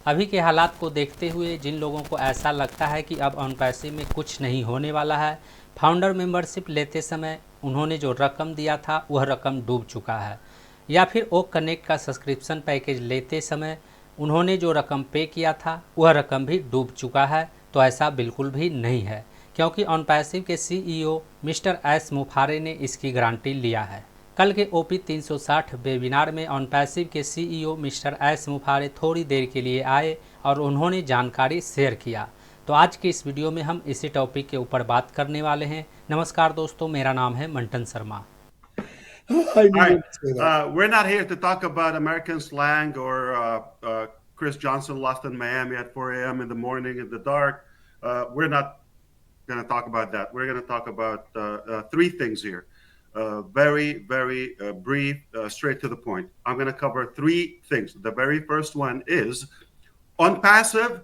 अभी के हालात को देखते हुए जिन लोगों को ऐसा लगता है कि अब ऑन पैसिव में कुछ नहीं होने वाला है, फाउंडर मेंबरशिप लेते समय उन्होंने जो रकम दिया था वह रकम डूब चुका है, या फिर ओ कनेक्ट का सब्सक्रिप्शन पैकेज लेते समय उन्होंने जो रकम पे किया था वह रकम भी डूब चुका है, तो ऐसा बिल्कुल भी नहीं है, क्योंकि ऑन पैसिव के सीईओ मिस्टर एस मुफारे ने इसकी गारंटी लिया है। कल के ओपी 360 वेबिनार में ऑन पैसिव के सीईओ मिस्टर एस मुफारे थोड़ी देर के लिए आए और उन्होंने जानकारी शेयर किया। तो आज के इस वीडियो में हम इसी टॉपिक के ऊपर बात करने वाले हैं। नमस्कार दोस्तों, मेरा नाम है मंटन Sharma. All right. We're not here to talk about American slang or Chris Johnson lost in Miami at 4 a.m. in the morning in the dark. We're not going to talk about that. We're going to talk about three things here. Very brief, straight to the point. I'm going to cover three things. The very first one is OnPassive,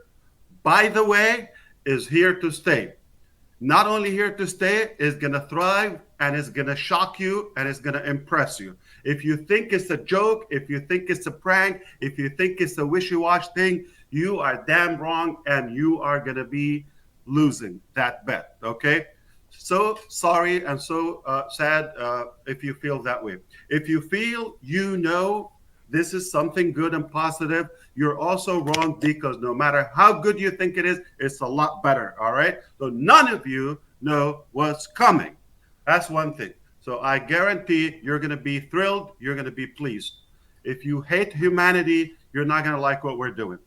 by the way, is here to stay. Not only here to stay, is going to thrive and is going to shock you and is going to impress you. If you think it's a joke, if you think it's a prank, if you think it's a wishy-washy thing, you are damn wrong and you are going to be losing that bet, okay? So sorry and so sad if you feel that way. If you feel this is something good and positive, you're also wrong, because no matter how good you think it is, it's a lot better, all right? So none of you know what's coming. That's one thing. So I guarantee you're going to be thrilled, you're going to be pleased. If you hate humanity, you're not going to like what we're doing.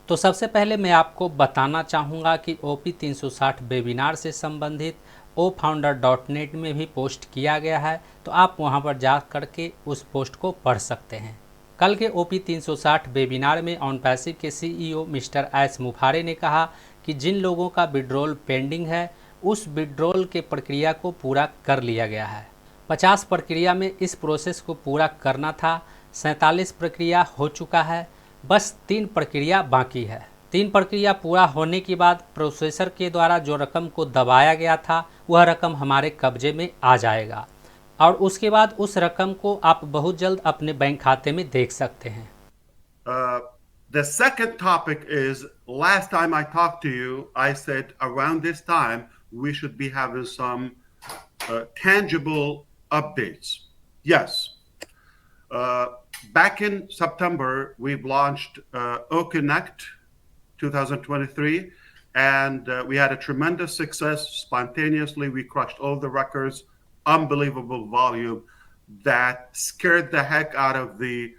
तो सबसे पहले मैं आपको बताना चाहूँगा कि OP 360 webinar से संबंधित ofounder.net में भी पोस्ट किया गया है, तो आप वहां पर जा करके उस पोस्ट को पढ़ सकते हैं। कल के OP 360 वेबिनार में ऑन पैसिव के सीईओ मिस्टर एस मुफारे ने कहा कि जिन लोगों का विड्रॉल पेंडिंग है उस विड्रॉल के प्रक्रिया को पूरा कर लिया गया है। 50 प्रक्रिया में इस प्रोसेस को पूरा करना था, 47 प्रक्रिया हो चुका है, बस 3 प्रक्रिया बाकी है। 3 प्रक्रिया पूरा होने के बाद प्रोसेसर के द्वारा जो रकम को दबाया गया था वह रकम हमारे कब्जे में आ जाएगा और उसके बाद उस रकम को आप बहुत जल्द अपने बैंक खाते में देख सकते हैं। The second topic is, last time I talked to you, I said around this time we should be having some tangible updates. Yes. Back in September, we've launched OConnect 2023, and we had a tremendous success. Spontaneously, we crushed all the records, unbelievable volume that scared the heck out of the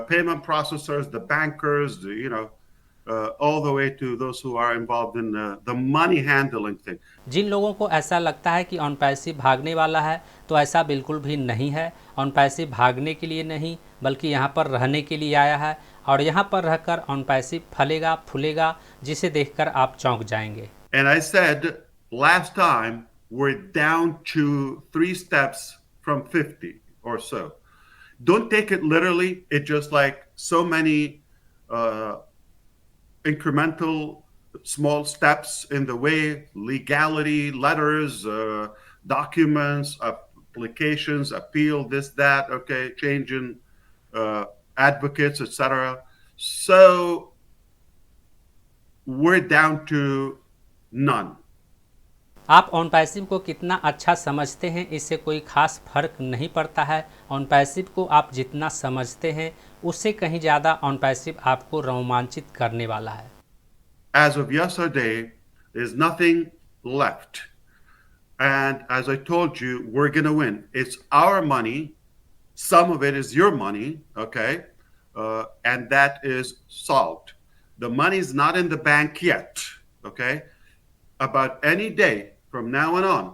payment processors, the bankers, all the way to those who are involved in the money handling thing. जिन लोगों को ऐसा लगता है कि on passive भागने वाला है, तो ऐसा बिल्कुल भी नहीं है। ऑन पैसिव भागने के लिए नहीं, बल्कि यहाँ पर रहने के लिए आया है और यहाँ पर रहकर ऑन पैसिव फलेगा फूलेगा, जिसे देखकर आप चौंक जाएंगे। And I said last time we're down to 3 steps from 50 or so. Don't take it literally. It's just like so many incremental small steps in the way: legality, letters, documents, applications, appeal, this, that, okay, changing advocates, etc. So we're down to none. आप on passive को कितना अच्छा समझते हैं इससे कोई खास फर्क नहीं पड़ता है। ऑन पैसिव को आप जितना समझते हैं उससे कहीं ज़्यादा ऑन पैसिव आपको रोमांचित करने वाला है। As of yesterday, there's nothing left. And as I told you, we're going to win. It's our money. Some of it is your money, okay? And that is solved. The money's not in the bank yet, okay? About any day from now on,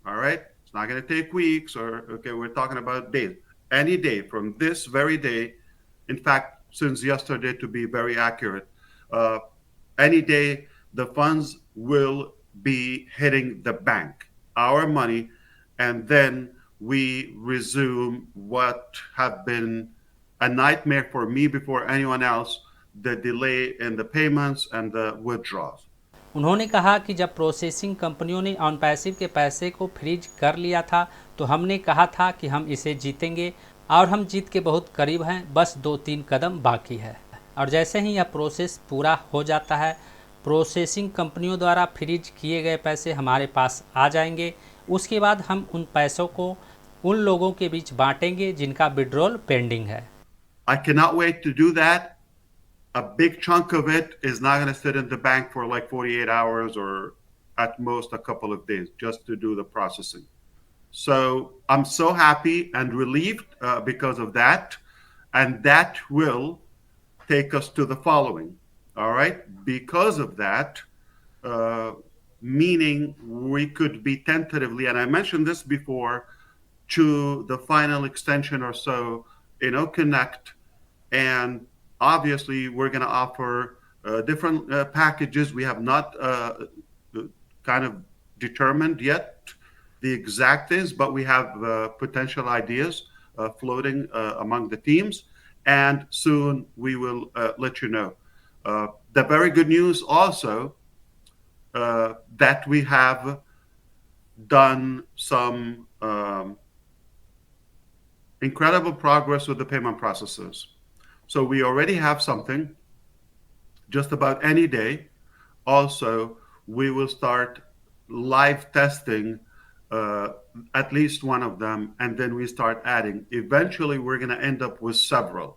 all right? It's not going to take weeks okay, we're talking about days. Any day from this very day, in fact, since yesterday to be very accurate, any day the funds will be hitting the bank, our money, and then we resume what have been a nightmare for me before anyone else, the delay in the payments and the withdrawals. उन्होंने कहा कि जब processing कंपनियों ने on passive के पैसे को freeze कर लिया था तो हमने कहा था कि हम इसे जीतेंगे और हम जीत के बहुत करीब हैं, बस 2-3 कदम बाकी है। और जैसे ही यह प्रोसेस पूरा हो जाता है, प्रोसेसिंग कंपनियों द्वारा फ्रीज किए गए पैसे हमारे पास आ जाएंगे। उसके बाद हम उन पैसों को उन लोगों के बीच बांटेंगे जिनका विड्रॉल पेंडिंग है। I cannot wait to do that. A big chunk of it is not going to sit in the bank for like 48 hours or at most a couple of days just to do the processing. So I'm so happy and relieved because of that. And that will take us to the following. All right. Because of that, uh, meaning we could be tentatively, and I mentioned this before, to the final extension or so in OConnect. And obviously, we're going to offer different packages. We have not kind of determined yet the exact things, but we have potential ideas floating among the teams. And soon we will let you know. The very good news also that we have done some incredible progress with the payment processes. So we already have something just about any day. Also, we will start live testing at least one of them, and then we start adding. Eventually, we're going to end up with several.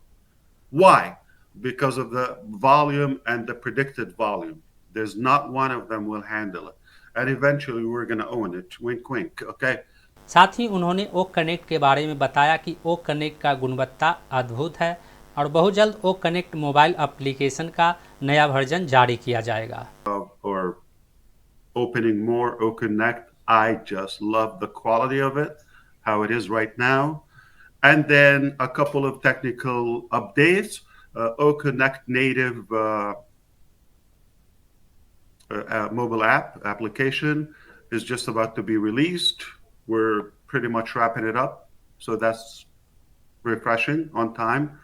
Why? Because of the volume and the predicted volume. There's not one of them will handle it. And eventually, we're going to own it. Wink, wink. Okay. साथ ही उन्होंने ओ connect के बारे में बताया कि ओ connect का गुणवत्ता अद्भुत है और बहुत जल्द ओ कनेक्ट मोबाइल एप्लीकेशन का नया वर्जन जारी किया जाएगा। Or opening more O Connect, I just love the quality of it, how it is right now. And then a couple of technical updates. O Connect native mobile application is just about to be released. We're pretty much wrapping it up, so that's refreshing on time.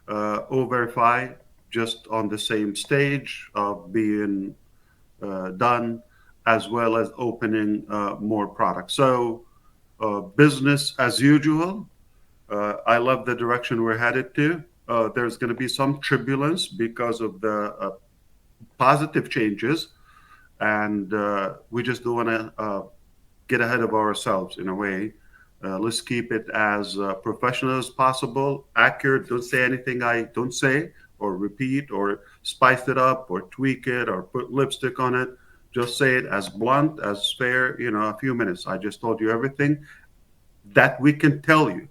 O-Verify just on the same stage of being done, as well as opening more products. So business as usual. I love the direction we're headed to. There's going to be some turbulence because of the positive changes, and we just don't want to get ahead of ourselves in a way. Let's keep it as professional as possible, accurate. Don't say anything I don't say or repeat or spice it up or tweak it or put lipstick on it. Just say it as blunt, as fair, a few minutes. I just told you everything that we can tell you.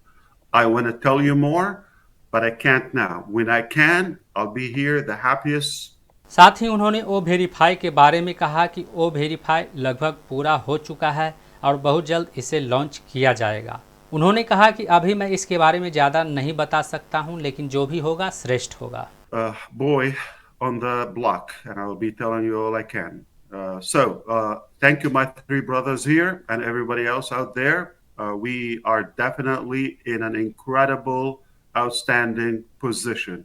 I want to tell you more, but I can't now. When I can, I'll be here, the happiest. साथ ही उन्होंने ओ verify के बारे में कहा कि ओ verify लगभग पूरा हो चुका है और बहुत जल्द इसे लॉन्च किया जाएगा। उन्होंने कहा कि अभी मैं इसके बारे में ज़्यादा नहीं बता सकता हूं, लेकिन जो भी होगा श्रेष्ठ होगा। Boy on the block, and I'll be telling you all I can. So thank you, my three brothers here and everybody else out there. We are definitely in an incredible, outstanding position.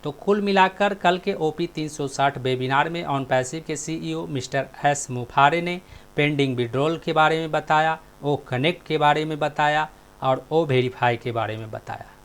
तो कुल मिलाकर कल के OP 360 webinar में on passive के CEO mister S मुफारे ने pending withdrawal के बारे में बताया, ओ कनेक्ट के बारे में बताया और ओ वेरीफाई के बारे में बताया।